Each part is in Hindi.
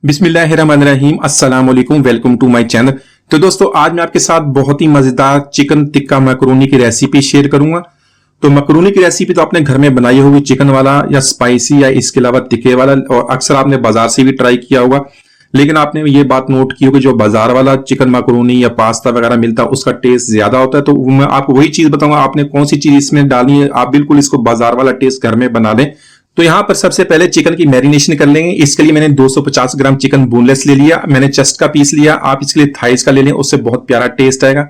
बिस्मिल्लाहिर्रहमानिर्रहीम अस्सलाम वालेकुम, वेलकम टू माय चैनल। तो दोस्तों, आज मैं आपके साथ बहुत ही मजेदार चिकन टिक्का मैकरोनी की रेसिपी शेयर करूंगा। तो मैकरोनी की रेसिपी तो आपने घर में बनाई होगी, चिकन वाला या स्पाइसी या इसके अलावा टिक्के वाला, और अक्सर आपने बाजार से भी ट्राई किया होगा। लेकिन आपने ये बात नोट की होगी, जो बाजार वाला चिकन मैकरोनी या पास्ता वगैरह मिलता है उसका टेस्ट ज्यादा होता है। तो मैं आपको वही चीज बताऊंगा, आपने कौन सी चीज इसमें डालनी है, आप बिल्कुल इसको बाजार वाला टेस्ट घर में बना लें। तो यहाँ पर सबसे पहले चिकन की मैरिनेशन कर लेंगे। इसके लिए मैंने 250 ग्राम चिकन बोनलेस ले लिया, मैंने चेस्ट का पीस लिया। आप इसके लिए थाइस का ले लें, उससे बहुत प्यारा टेस्ट आएगा।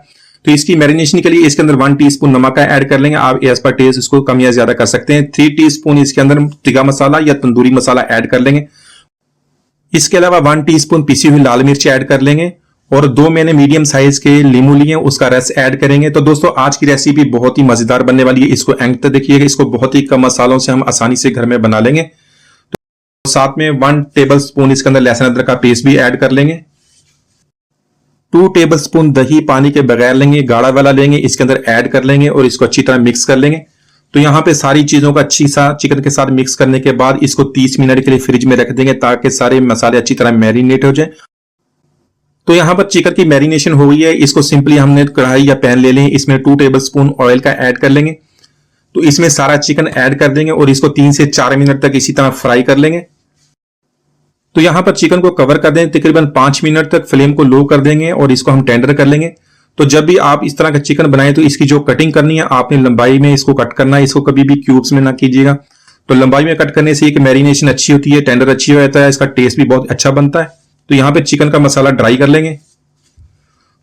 तो इसकी मैरिनेशन के लिए इसके अंदर 1 टीस्पून नमक का ऐड कर लेंगे। आप एज पर टेस्ट इसको कम या ज्यादा कर सकते हैं। 3 टीस्पून इसके अंदर टिक्का मसाला या तंदूरी मसाला ऐड कर लेंगे। इसके अलावा 1 टीस्पून पिसी हुई लाल मिर्च ऐड कर लेंगे, और 2 मैंने मीडियम साइज के लीमू लिए, उसका रस ऐड करेंगे। तो दोस्तों, आज की रेसिपी बहुत ही मजेदार बनने वाली है, इसको एंड तक देखिएगा। इसको बहुत ही कम मसालों से हम आसानी से घर में बना लेंगे। तो साथ में 1 टेबल स्पून इसके अंदर लहसुन अदरक का पेस्ट भी ऐड कर लेंगे। 2 टेबल स्पून दही पानी के बगैर लेंगे, गाढ़ा वाला लेंगे, इसके अंदर ऐड कर लेंगे और इसको अच्छी तरह मिक्स कर लेंगे। तो यहाँ पे सारी चीजों का अच्छी सा चिकन के साथ मिक्स करने के बाद इसको 30 मिनट के लिए फ्रिज में रख देंगे, ताकि सारे मसाले अच्छी तरह मैरिनेट हो जाए। तो यहाँ पर चिकन की मैरिनेशन हो गई है। इसको सिंपली हमने कढ़ाई या पैन ले लें, इसमें 2 टेबल स्पून ऑयल का ऐड कर लेंगे। तो इसमें सारा चिकन ऐड कर देंगे और इसको 3 से 4 मिनट तक इसी तरह फ्राई कर लेंगे। तो यहाँ पर चिकन को कवर कर दें, तकरीबन 5 मिनट तक फ्लेम को लो कर देंगे और इसको हम टेंडर कर लेंगे। तो जब भी आप इस तरह का चिकन बनाएं तो इसकी जो कटिंग करनी है, आपने लंबाई में इसको कट करना है। इसको कभी भी क्यूब्स में ना कीजिएगा। तो लंबाई में कट करने से एक मैरिनेशन अच्छी होती है, टेंडर अच्छी हो जाता है, इसका टेस्ट भी बहुत अच्छा बनता है। तो यहाँ पे चिकन का मसाला ड्राई कर लेंगे।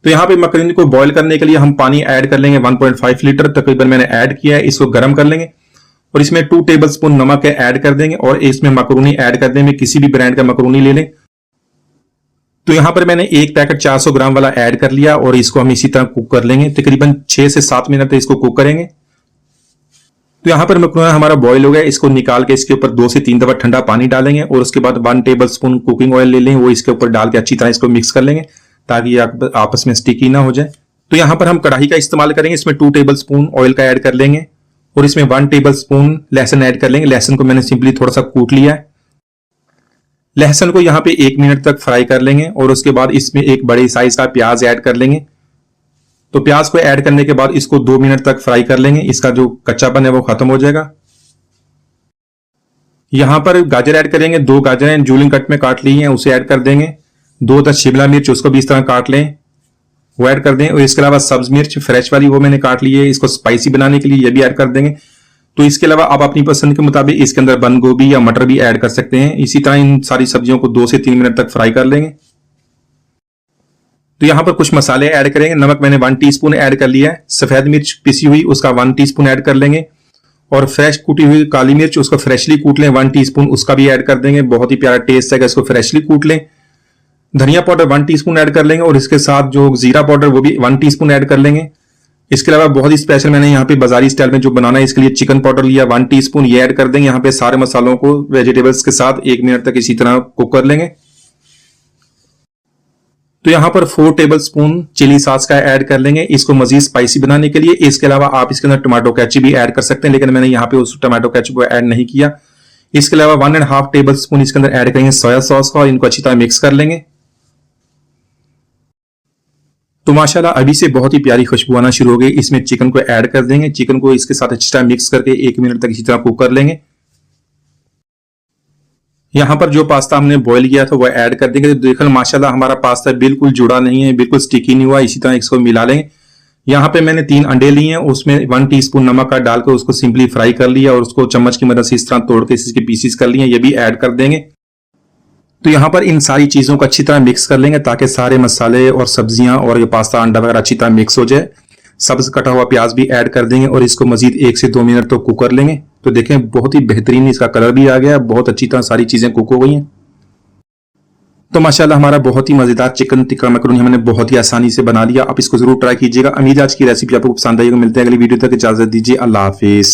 तो यहाँ पे मैकरोनी को बॉईल करने के लिए हम पानी ऐड कर लेंगे, 1.5 लीटर तकरीबन मैंने ऐड किया है। इसको गर्म कर लेंगे और इसमें 2 टेबल स्पून नमक ऐड कर देंगे और इसमें मैकरोनी ऐड कर देंगे। किसी भी ब्रांड का मैकरोनी ले लें। तो यहाँ पर मैंने एक पैकेट 400 ग्राम वाला ऐड कर लिया और इसको हम इसी तरह कुक कर लेंगे, तकरीबन 6 से 7 मिनट तक इसको कुक करेंगे। तो यहाँ पर मैकरोनी हमारा बॉईल हो गया। इसको निकाल के इसके ऊपर 2 से 3 दफा ठंडा पानी डालेंगे और उसके बाद 1 टेबल स्पून कुकिंग ऑयल ले लेंगे, वो इसके ऊपर डाल के अच्छी तरह इसको मिक्स कर लेंगे, ताकि ये आपस में स्टिकी ना हो जाए। तो यहाँ पर हम कढ़ाई का इस्तेमाल करेंगे। इसमें 2 टेबल स्पून ऑयल का ऐड कर लेंगे और इसमें 1 टेबल स्पून लहसुन ऐड कर लेंगे। लहसुन को मैंने सिंपली थोड़ा सा कूट लिया है। लहसुन को यहाँ पे 1 मिनट तक फ्राई कर लेंगे और उसके बाद इसमें एक बड़े साइज का प्याज ऐड कर लेंगे। तो प्याज को ऐड करने के बाद इसको 2 मिनट तक फ्राई कर लेंगे, इसका जो कच्चापन है वो खत्म हो जाएगा। यहाँ पर गाजर ऐड करेंगे। 2 गाजरें जूलिंग कट में काट ली हैं, उसे ऐड कर देंगे। 2 10 शिमला मिर्च, उसको भी इस तरह काट लें, वो ऐड कर दें। और इसके अलावा सब्ज मिर्च फ्रेश वाली वो मैंने काट ली है, इसको स्पाइसी बनाने के लिए ये भी ऐड कर देंगे। तो इसके अलावा आप अपनी पसंद के मुताबिक इसके अंदर बंद गोभी या मटर भी ऐड कर सकते हैं। इसी तरह इन सारी सब्जियों को 2 से 3 मिनट तक फ्राई कर लेंगे। तो यहाँ पर कुछ मसाले ऐड करेंगे। नमक मैंने 1 टीस्पून ऐड कर लिया है। सफेद मिर्च पिसी हुई उसका 1 टीस्पून ऐड कर लेंगे, और फ्रेश कूटी हुई काली मिर्च उसको फ्रेशली कूट लें 1 टीस्पून, उसका भी ऐड कर देंगे। बहुत ही प्यारा टेस्ट है, इसको फ्रेशली कूट लें। धनिया पाउडर 1 टीस्पून ऐड कर लेंगे और इसके साथ जो जीरा पाउडर वो भी 1 टीस्पून ऐड कर लेंगे। इसके अलावा बहुत ही स्पेशल मैंने यहाँ पे बाजारी स्टाइल में जो बनाना है इसके लिए चिकन पाउडर लिया 1 टीस्पून, ये ऐड कर देंगे। यहाँ पे सारे मसालों को वेजिटेबल्स के साथ 1 मिनट तक इसी तरह कुक कर लेंगे। तो यहाँ पर 4 टेबल स्पून चिली सॉस का ऐड कर लेंगे, इसको मजीद स्पाइसी बनाने के लिए। इसके अलावा आप इसके अंदर टमाटो केचप भी ऐड कर सकते हैं, लेकिन मैंने यहाँ पे उस टमाटो केचप को ऐड नहीं किया। इसके अलावा 1.5 टेबल स्पून इसके अंदर ऐड करेंगे सोया सॉस का, और इनको अच्छी तरह मिक्स कर लेंगे। तो माशाल्लाह अभी से बहुत ही प्यारी खुशबू आना शुरू हो गई। इसमें चिकन को ऐड कर देंगे। चिकन को इसके साथ अच्छी तरह मिक्स करके 1 मिनट तक इसी तरह कुक कर लेंगे। यहाँ पर जो पास्ता हमने बॉईल किया था वो ऐड कर देंगे। तो देखो माशाल्लाह हमारा पास्ता बिल्कुल जुड़ा नहीं है, बिल्कुल स्टिकी नहीं हुआ। इसी तरह इसको मिला लेंगे। यहाँ पे मैंने 3 अंडे लिए हैं, उसमें 1 टीस्पून नमक का डालकर उसको सिंपली फ्राई कर लिया और उसको चम्मच की मदद से इस तरह तोड़ के इसके पीसेस कर लिए, ये भी ऐड कर देंगे। तो यहाँ पर इन सारी चीजों को अच्छी तरह मिक्स कर लेंगे, ताकि सारे मसाले और सब्जियां और ये पास्ता अंडा वगैरह अच्छी तरह मिक्स हो जाए। सब्ज कटा हुआ प्याज भी ऐड कर देंगे और इसको मजीद 1 से 2 मिनट तो कुक कर लेंगे। तो देखें बहुत ही बेहतरीन इसका कलर भी आ गया, बहुत अच्छी तरह सारी चीजें कुक हो गई हैं। तो माशाल्लाह हमारा बहुत ही मजेदार चिकन टिक्का मैकरोनी हमने बहुत ही आसानी से बना लिया। आप इसको जरूर ट्राई कीजिएगा। उम्मीद आज की रेसिपी आपको पसंद आएगी। मिलते हैं अगली वीडियो तक, इजाजत दीजिए। अल्लाह हाफिज।